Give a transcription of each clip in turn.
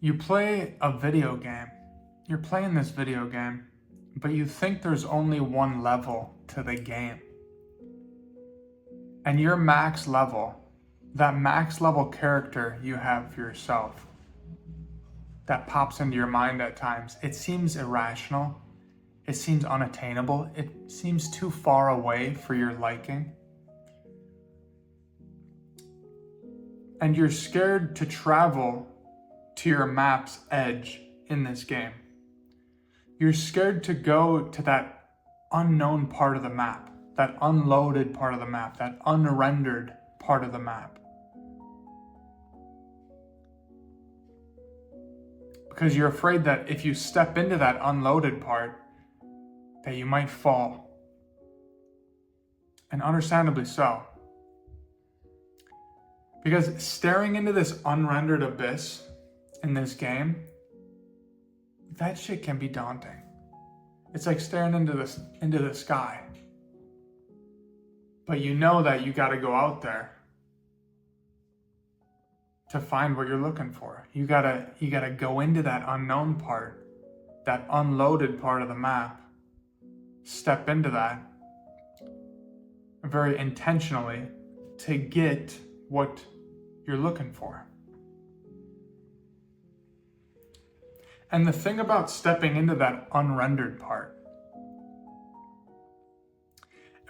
You play a video game. You're playing this video game, but you think there's only one level to the game. And your max level, that max level character you have for yourself, that pops into your mind at times, it seems irrational. It seems unattainable. It seems too far away for your liking. And you're scared to travel to your map's edge in this game. You're scared to go to that unknown part of the map, that unloaded part of the map, that unrendered part of the map. Because you're afraid that if you step into that unloaded part, that you might fall. And understandably so. Because staring into this unrendered abyss in this game, that shit can be daunting. It's like staring into the sky. But you know that you gotta go out there to find what you're looking for. You gotta go into that unknown part, that unloaded part of the map, step into that very intentionally to get what you're looking for. And the thing about stepping into that unrendered part,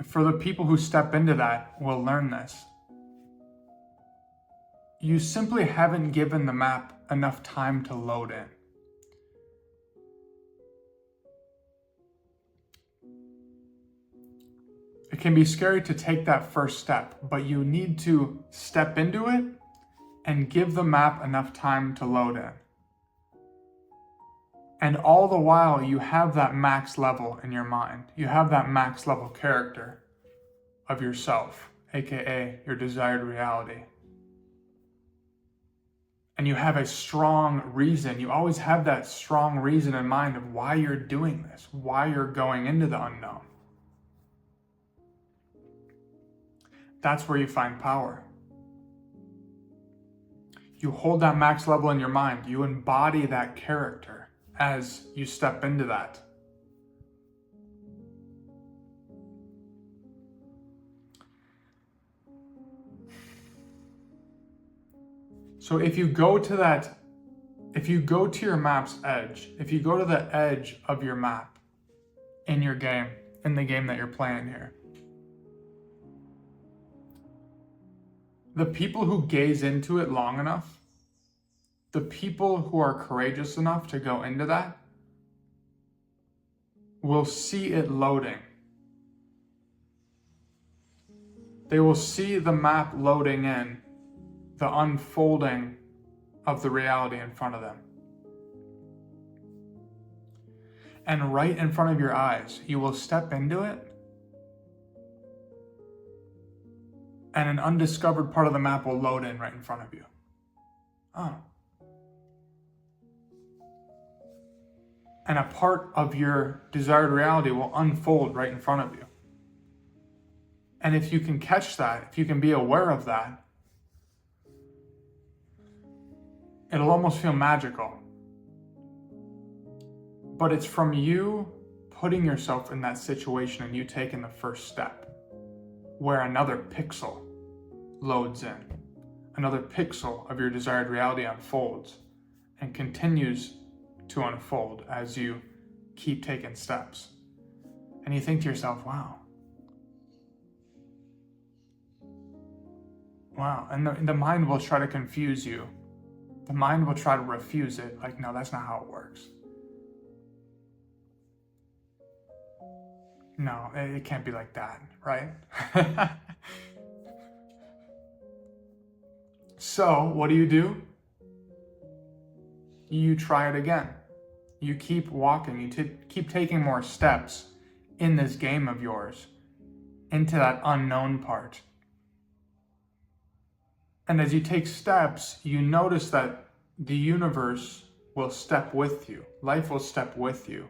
for the people who step into that will learn this, you simply haven't given the map enough time to load in. It can be scary to take that first step, but you need to step into it and give the map enough time to load in. And all the while, you have that max level in your mind. You have that max level character of yourself, aka your desired reality. And you have a strong reason. You always have that strong reason in mind of why you're doing this, why you're going into the unknown. That's where you find power. You hold that max level in your mind. You embody that character as you step into that. So if you go to your map's edge, if you go to the edge of your map in your game, in the game that you're playing here, the people who gaze into it long enough, the people who are courageous enough to go into that, will see it loading. They will see the map loading in, the unfolding of the reality in front of them. And right in front of your eyes, you will step into it, and an undiscovered part of the map will load in right in front of you. Oh. And a part of your desired reality will unfold right in front of you. And if you can catch that, if you can be aware of that, it'll almost feel magical. But it's from you putting yourself in that situation and you taking the first step, where another pixel loads in. Another pixel of your desired reality unfolds and continues to unfold as you keep taking steps. And you think to yourself, wow. And the mind will try to confuse you. The mind will try to refuse it. Like, no, that's not how it works. No, it can't be like that, right? So, what do? You try it again. You keep walking. You keep taking more steps in this game of yours into that unknown part. And as you take steps, you notice that the universe will step with you. Life will step with you.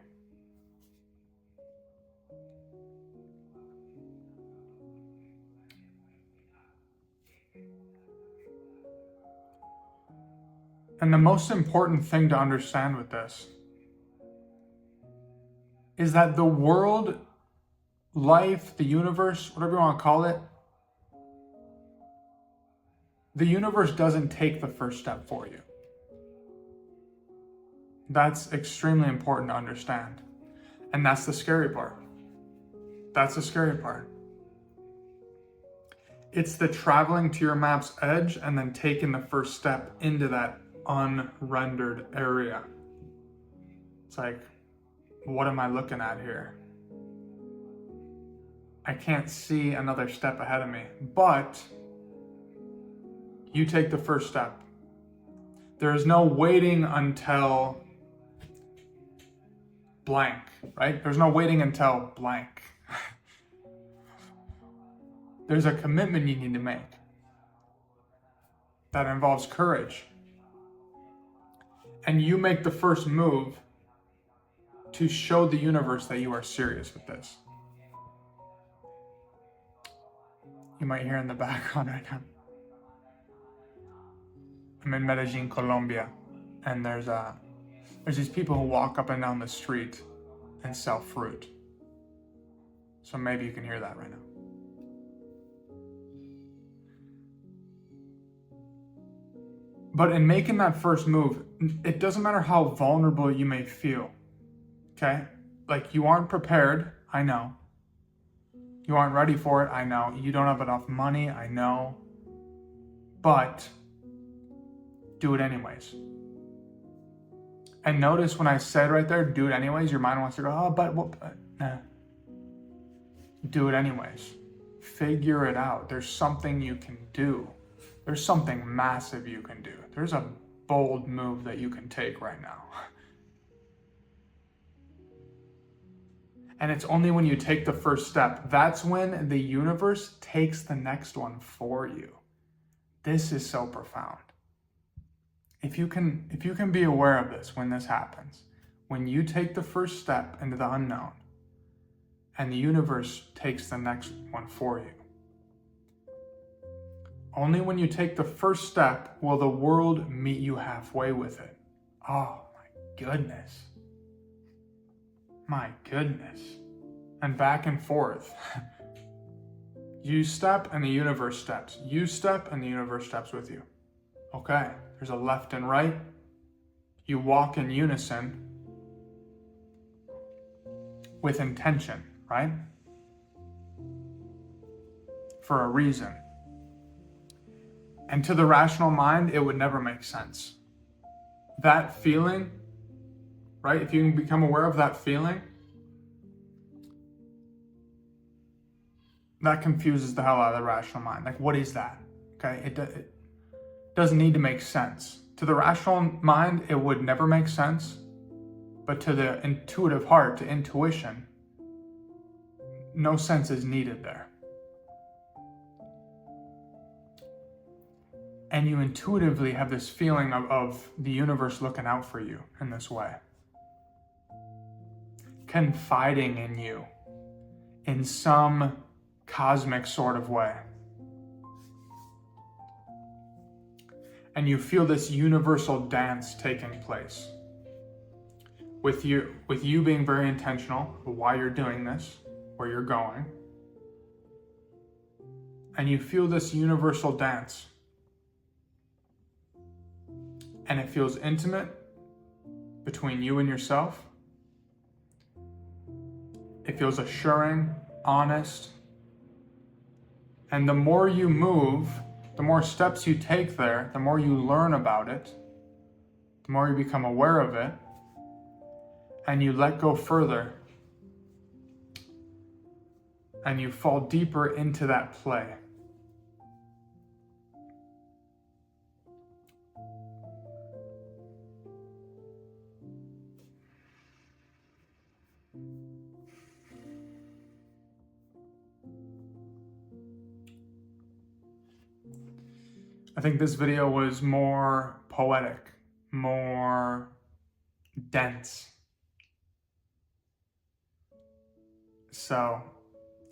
And the most important thing to understand with this is that the world, life, the universe, whatever you want to call it, the universe doesn't take the first step for you. That's extremely important to understand. And that's the scary part. That's the scary part. It's the traveling to your map's edge and then taking the first step into that unrendered area. It's like, what am I looking at here? I can't see another step ahead of me, but you take the first step. There is no waiting until blank, right? There's no waiting until blank. There's a commitment you need to make that involves courage. And you make the first move to show the universe that you are serious with this. You might hear in the background right now. I'm in Medellin, Colombia, and there's these people who walk up and down the street and sell fruit. So maybe you can hear that right now. But in making that first move, it doesn't matter how vulnerable you may feel, okay? Like, you aren't prepared, I know. You aren't ready for it, I know. You don't have enough money, I know. But do it anyways. And notice when I said right there, do it anyways, your mind wants to go, oh, but nah. Do it anyways. Figure it out. There's something you can do. There's something massive you can do. There's a bold move that you can take right now. And it's only when you take the first step, that's when the universe takes the next one for you. This is so profound. If you can be aware of this when this happens, when you take the first step into the unknown, and the universe takes the next one for you. Only when you take the first step will the world meet you halfway with it. Oh my goodness. My goodness. And back and forth. You step and the universe steps. You step and the universe steps with you. Okay, there's a left and right. You walk in unison with intention, right? For a reason. And to the rational mind, it would never make sense. That feeling, right? If you can become aware of that feeling, that confuses the hell out of the rational mind. Like, what is that? Okay, it doesn't need to make sense. To the rational mind, it would never make sense. But to the intuitive heart, to intuition, no sense is needed there. And you intuitively have this feeling of the universe looking out for you in this way. Confiding in you in some cosmic sort of way. And you feel this universal dance taking place. With you being very intentional of why you're doing this, where you're going. And you feel this universal dance. And it feels intimate between you and yourself. It feels assuring, honest. And the more you move, the more steps you take there, the more you learn about it, the more you become aware of it, and you let go further, and you fall deeper into that play. I think this video was more poetic, more dense. So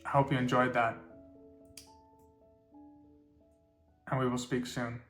I hope you enjoyed that. And we will speak soon.